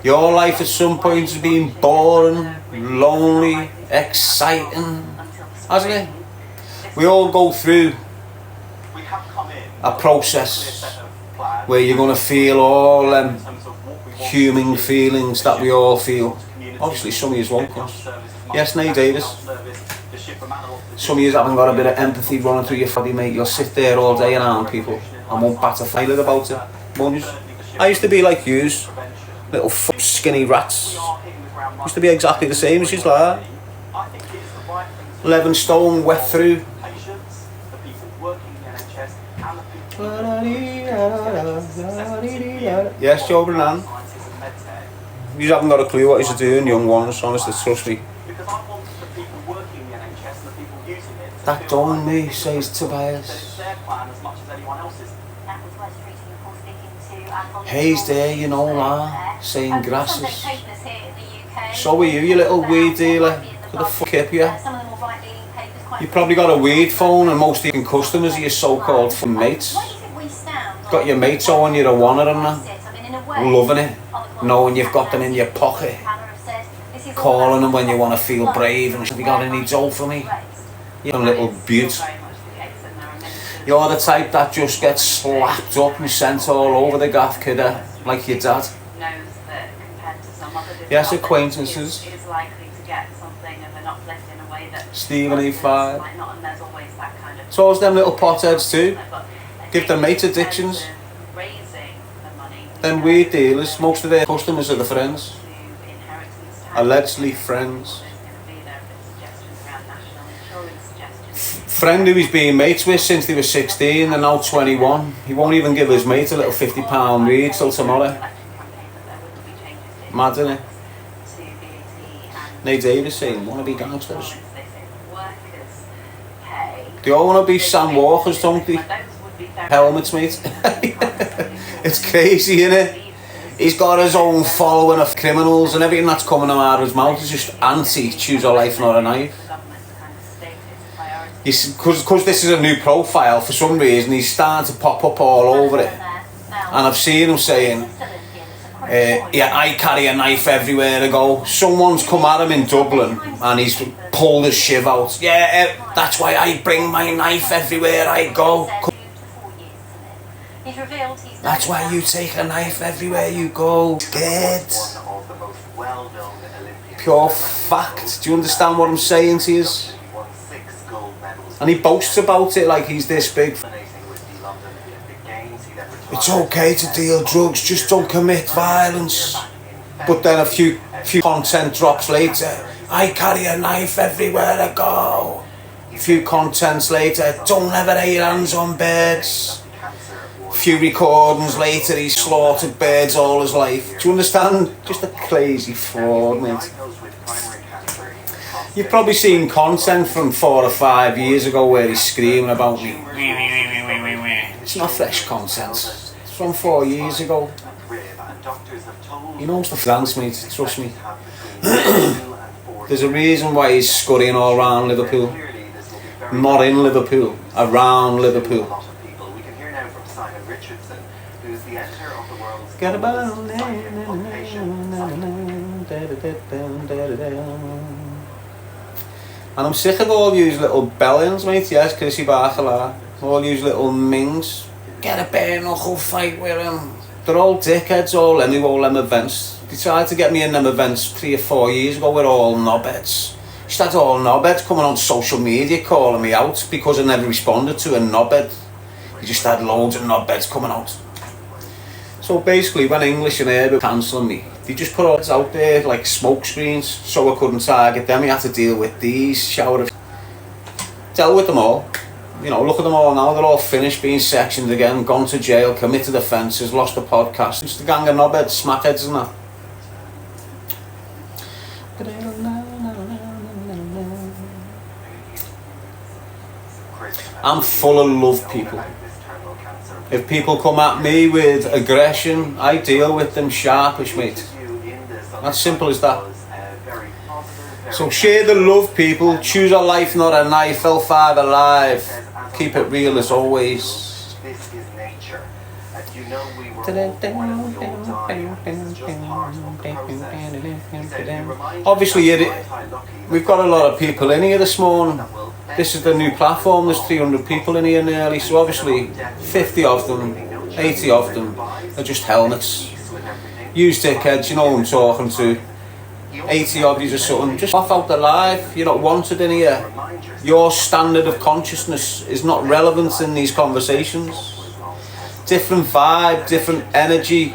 Your life at some point has been boring, lonely, exciting, hasn't it? We all go through a process where you're going to feel all human feelings that we all feel. Obviously some of you won't. Yes, Nate Davis. Some of you haven't got a bit of empathy running through your body, mate. You'll sit there all day around people and won't bat a eyelid about it, won't you? I used to be like yous, little skinny rats. Used to be exactly the same as you, like 11 stone wet through. Yes, Joe Brennan. You haven't got a clue what he's doing, young ones, honestly, trust me. That don't me, says Tobias. Hayes there, you know, saying grasses. So are you little weed dealer. What the fuck up you? You probably got a weed phone and most of your customers are your so-called mates. Got your mates on, you're a wanner and that. Loving it. Knowing you've got them in your pocket. Calling them when you want to feel brave and have you got any dough for me? You're a little beaut. You're the type that just gets slapped up and sent all over the gaff, kidder, like your dad. Yes, acquaintances. Stephen E5. So it's them little potheads too. Give their mates addictions. Then weed dealers, most of their customers are the friends. Allegedly friends. Friend who he's been mates with since they were 16 and now 21. He won't even give his mate a little £50 weed till tomorrow. Mad, isn't it? Nate Davis saying, wanna be gangsters? They all want to be Sam Walkers, don't they? Helmets, mate. It's crazy, innit? He's got his own following of criminals and everything that's coming out of his mouth is just anti-choose a life, not a knife. Because this is a new profile, for some reason he's starting to pop up all over it. And I've seen him saying, yeah, I carry a knife everywhere I go. Someone's come at him in Dublin and he's pulled his shiv out. Yeah, that's why I bring my knife everywhere I go. That's why you take a knife everywhere you go. Scared. Pure fact. Do you understand what I'm saying to you? And he boasts about it like he's this big. It's okay to deal drugs, just don't commit violence. But then a few content drops later, I carry a knife everywhere I go. A few contents later, don't ever lay your hands on birds. A few recordings later, he's slaughtered birds all his life. Do you understand? Just a crazy fraud, mate. You've probably seen content from 4 or 5 years ago where he's screaming about me. It's not fresh content. It's from 4 years ago. He knows the dance, mate, trust me. There's a reason why he's scurrying all around Liverpool. Not in Liverpool, around Liverpool. Get about and I'm sick of all you little bellends, mate, yes, Chrissy Barcala. All you little mings. Get a bare knuckle fight with him. They're all dickheads, all them events. They tried to get me in them events 3 or 4 years ago with all knobheads. Just had all knobheads coming on social media calling me out because I never responded to a knobhead. You just had loads of knobheads coming out. So basically, when English and Air were cancelling me, they just put all this out there like smoke screens so I couldn't target them. You had to deal with these shower of. Dealt with them all. You know, look at them all now. They're all finished, being sectioned again, gone to jail, committed offences, lost the podcast. It's the gang of knobheads, smackheads, and that. I'm full of love, people. If people come at me with aggression, I deal with them sharpish, mate. As simple as that. So share the love, people. Choose a life, not a knife. L5 alive. Keep it real as always. Obviously, we've got a lot of people in here this morning. This is the new platform. There's 300 people in here nearly. So obviously, 50 of them, 80 of them are just helmets. Use dickheads, you know who I'm talking to. 80 of you or something. Just off out the live. You're not wanted in here. Your standard of consciousness is not relevant in these conversations. Different vibe, different energy,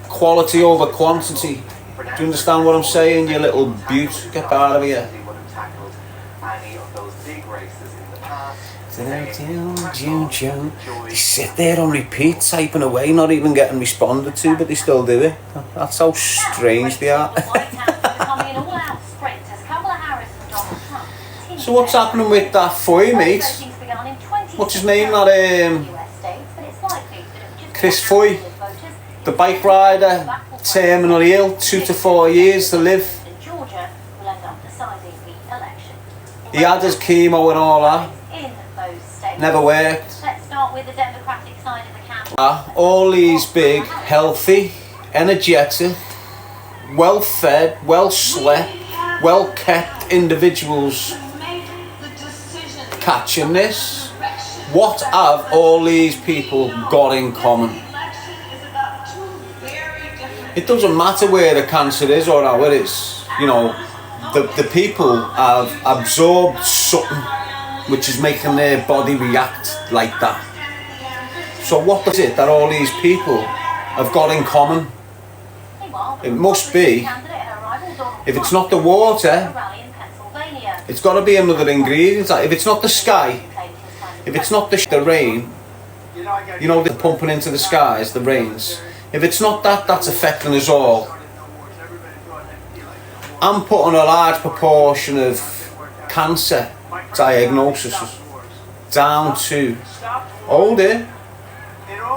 quality over quantity. Do you understand what I'm saying, you little beaut? Get out of here. They sit there on repeat, typing away, not even getting responded to, but they still do it. That's how strange they are. So what's happening with that Foy, mate? What's his name? That Chris Foy, the bike rider, terminally ill, 2 to 4 years to live. He had his chemo and all that. Never worked. Let's start with the Democratic side of the camp. All these big, healthy, energetic, well-fed, well-slept, well-kept individuals catching this. What have all these people got in common? It doesn't matter where the cancer is or how it is. You know, the people have absorbed something which is making their body react like that. So what is it that all these people have got in common? It must be, if it's not the water, it's got to be another ingredient. If it's not the sky, if it's not the rain, you know, they're pumping into the skies, the rains. If it's not that, that's affecting us all. I'm putting a large proportion of cancer diagnosis down to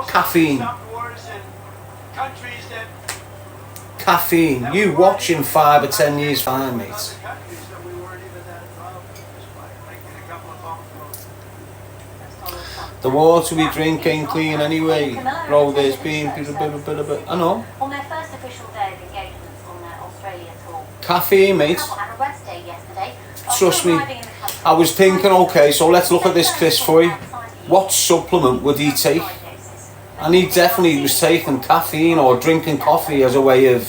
caffeine. Caffeine. You watch in 5 or 10 years' time, mate. The water we drink ain't clean anyway. Bro, there's been I know. On their first official day of engagements on their Australia tour. Caffeine, mate. Had a rest day yesterday. Trust me. I was thinking, okay, so let's look at this Chris Foy. What supplement would he take? And he definitely was taking caffeine or drinking coffee as a way of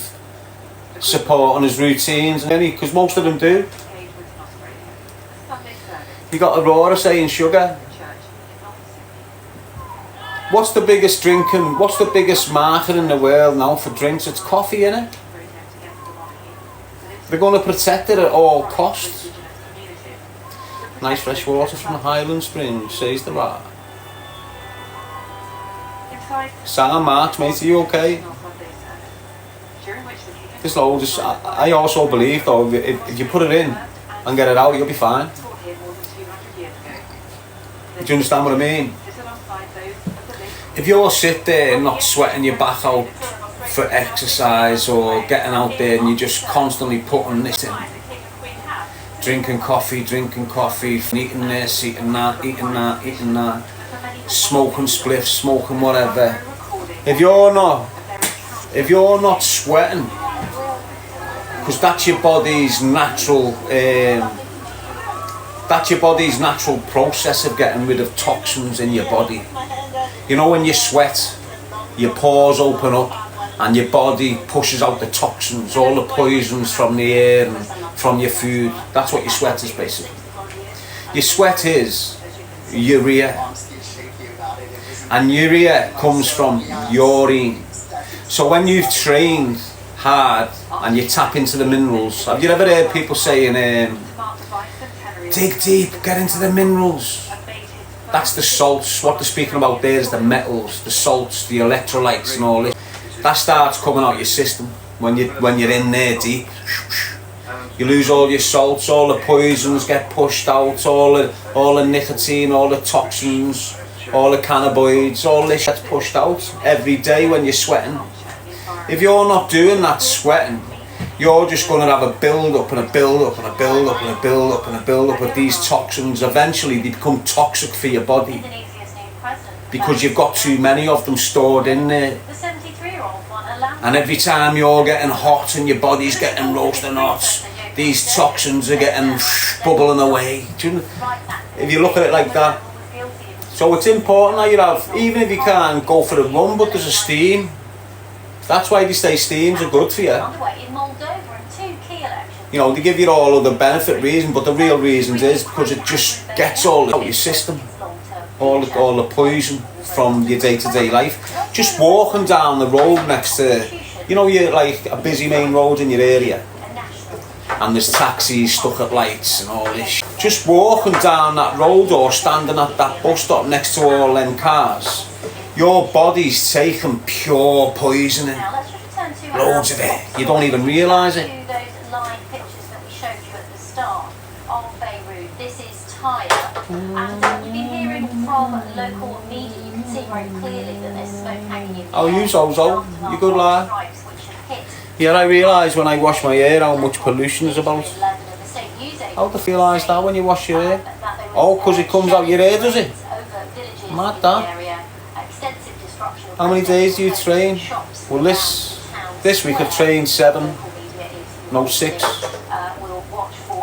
supporting his routines, because most of them do. You got Aurora saying sugar. What's the biggest drinking, what's the biggest market in the world now for drinks? It's coffee, innit? They're going to protect it at all costs. Nice fresh water from the Highland Spring, says the rat. Sam, March, mate, are you okay? There's loads. I also believe, though, if you put it in and get it out, you'll be fine. Do you understand what I mean? If you're sit there not sweating your back out for exercise or getting out there and you're just constantly putting this in, drinking coffee, eating this, eating that, smoking spliffs, smoking whatever. If you're not sweating, because that's your body's natural process of getting rid of toxins in your body. You know, when you sweat, your pores open up and your body pushes out the toxins, all the poisons from the air and from your food. That's what your sweat is, basically. Your sweat is urea, and urea comes from urine. So when you've trained hard and you tap into the minerals, have you ever heard people saying, dig deep, get into the minerals? That's the salts. What they're speaking about there is the metals, the salts, the electrolytes and all this. That starts coming out your system when you're in there deep. You lose all your salts, all the poisons get pushed out, all the nicotine, all the toxins, all the cannabinoids, all this gets pushed out every day when you're sweating. If you're not doing that sweating, you're just going to have a build-up and a build-up and a build-up and a build-up and a build-up of these toxins. Eventually they become toxic for your body because you've got too many of them stored in there. The 73-year-old won a And every time you're getting hot and your body's getting roasting hot, these toxins are getting bubbling away. If you look at it like that. So it's important that you have, even if you can't go for a run, but there's a steam. That's why they say steams are good for you. You know, they give you all of the benefit reason, but the real reasons is because it just gets all out your system. All the poison from your day-to-day life. Just walking down the road next to, you know, you're like a busy main road in your area. And there's taxis stuck at lights and all this. Just walking down that road or standing at that bus stop next to all them cars, your body's taking pure poison in. Loads of it. You don't even realise it. Those live pictures that we showed you at the start of Beirut. This is Tyre. And we've been hearing from local media. You can see very clearly that there's smoke hanging in the Oh, you Zozo. You good lad. Yeah, I realise when I wash my hair how much pollution is about. How do you realise that when you wash your hair? Oh, because it comes out your hair, does it? Mad that. How many days do you train? Well, this week I've trained 7, no 6.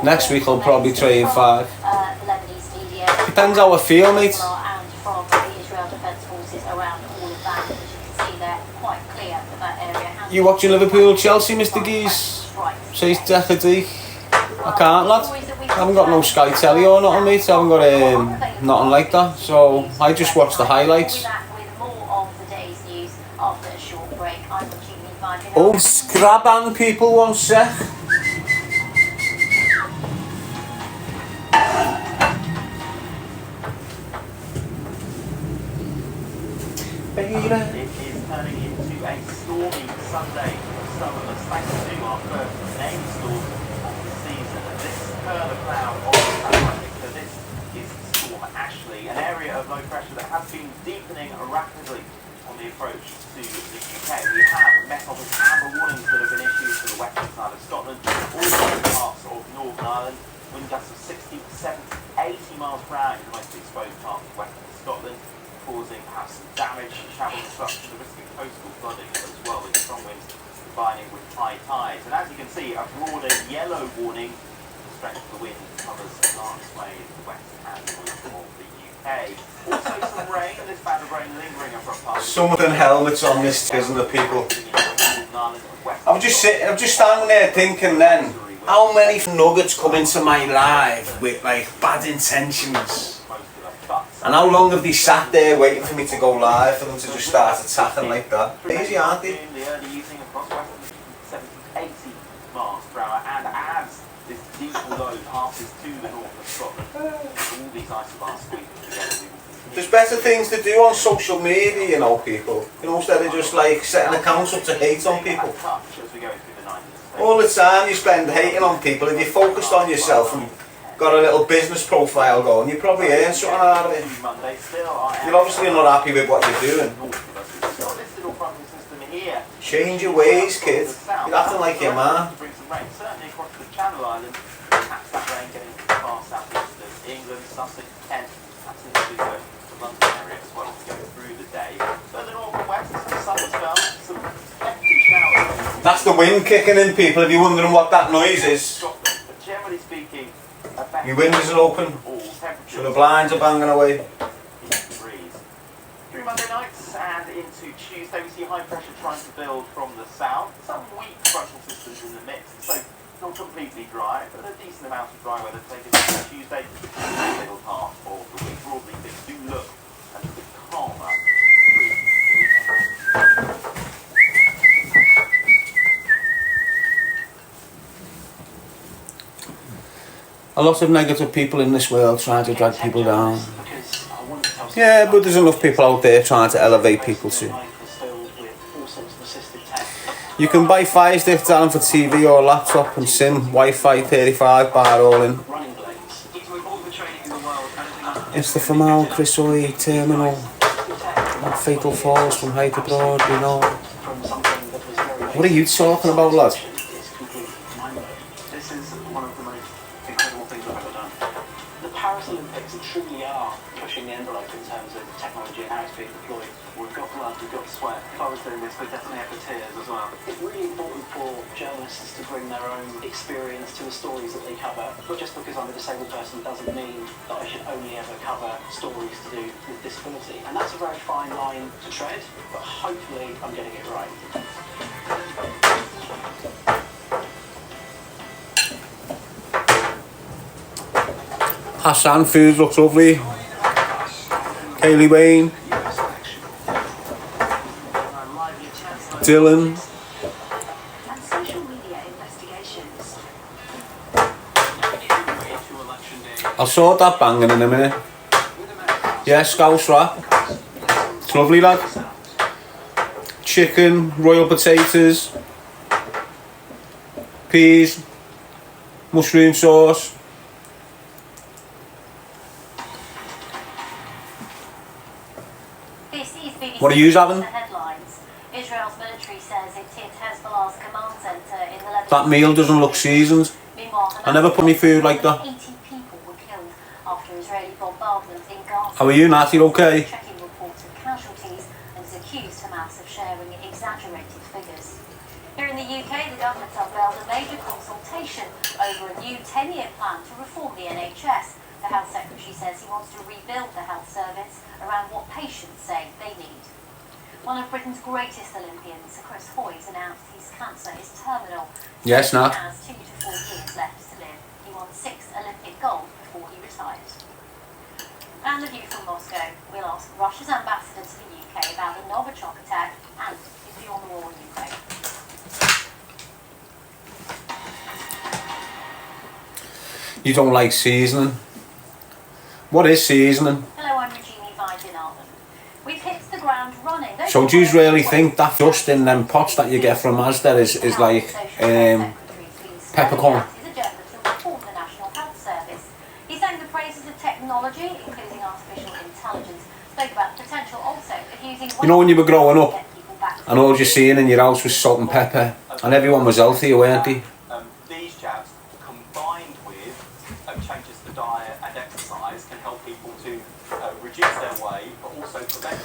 Next week I'll probably train 5. Depends how I feel, mate. You watching Liverpool, Chelsea, Mr. Geese? Says Decady. I can't, lad. I haven't got no Sky Telly or nothing, mate. I haven't got nothing like that. So I just watch the highlights. Oh, grab on people, one sec. It is turning into a stormy Sunday for some of us, thanks to our first named storm of the season. And this curl of cloud on the Atlantic, so this is Storm Ashley, an area of low pressure that has been deepening rapidly on the approach to the UK. We have Met-Office amber warnings that have been issued for the western side of Scotland, all parts of Northern Ireland, wind gusts of 60, 70, 80 miles per hour in the most exposed parts of western Scotland, causing perhaps some damage, travel disruption, the risk of coastal flooding as well, with strong winds combining with high tides. And as you can see, a broader yellow warning. The strength of the wind covers a large swathe of the west and north of the UK. Also some rain, this band of rain lingering across parts. Something helmets on this, isn't there, people? I'm just standing there thinking then, how many nuggets come into my life with like bad intentions? And how long have they sat there waiting for me to go live for them to just start attacking like that? Easy, aren't they? In the early evening across western 70, 80 miles per hour, and as this deep low passes to the north of Scotland, all these isobars squeezing together. There's better things to do on social media, you know, people. You know, instead of just like setting accounts up to hate on people. All the time you spend hating on people, if you're focused on yourself and got a little business profile going, you probably earn something out of it. You're obviously not happy with what you're doing. Change your ways, kid. You're acting like your man. Certainly across the Channel Islands, perhaps that rain getting far southeast of England, Sussex, Kent, perhaps into the London area as well as we go through the day. Further north and west, some sun as well, some empty showers. That's the wind kicking in, people, if you're wondering what that noise is. But generally speaking, your windows are open, so the blinds are banging away. Through Monday nights and into Tuesday, we see high pressure trying to build from the south. Some weak frontal systems in the mix, so not completely dry, but a decent amount of dry weather taken into Tuesday and the middle part of the week. Broadly, things do look a little bit calmer through the weekend. A lot of negative people in this world trying to drag people down. Yeah, but there's enough people out there trying to elevate people too. You can buy Fire Stick, Darren, for TV or laptop and sim, Wi-Fi 35 bar all in. It's the Famal, Chris Oy, Terminal, and Fatal Falls from Height Abroad, you know. What are you talking about, lad? This is one of the most incredible things I've ever done. The Paris Olympics truly are pushing the envelope in terms of technology and how it's being deployed. We've got blood, we've got sweat. If I was doing this, we'd definitely have the tears as well. journalists to bring their own experience to the stories that they cover. But just because I'm a disabled person doesn't mean that I should only ever cover stories to do with disability. And that's a very fine line to tread, but hopefully I'm getting it right. Hassan Food looks lovely. Kaylee Wayne. Dylan. And social media investigations. I'll sort that banging in a minute. Yeah, Scouse wrap. It's lovely, lad. Chicken, royal potatoes, peas, mushroom sauce. What are you having? Israel's military says it hit Hezbollah's command center in the That meal doesn't look seasoned. I never put my food like that. 80 people were killed after Israeli bombardment in Gaza. How are you, Nat? You okay? Checking reports of casualties and has accused Hamas of sharing exaggerated figures. Here in the UK, the government's unveiled a major consultation over a new 10-year plan to reform the NHS. The Health Secretary says he wants to rebuild the health service around what patients say they need. One of Britain's greatest Olympians, Chris Hoy's, announced his cancer is terminal. Yes, Nat. He has 2 to 4 years left to live. He won 6 Olympic gold before he retired. And the view from Moscow. We'll ask Russia's ambassador to the UK about the Novichok attack and his view on the war in Ukraine. You don't like seasoning. What is seasoning? Hello, I'm Regina Vine-Dinarden. We've hit the ground running. So do you really think that dust in them pots that you get from Asda is like peppercorn? His agenda to reform the National Health Service. He sang the praises of technology, including artificial intelligence. Spoke about the potential also of using. You know when you were growing up, and all you're seeing in your house was salt and pepper, and everyone was healthy, weren't they? These jabs, combined with changes to diet and exercise, can help people to reduce their weight, but also prevent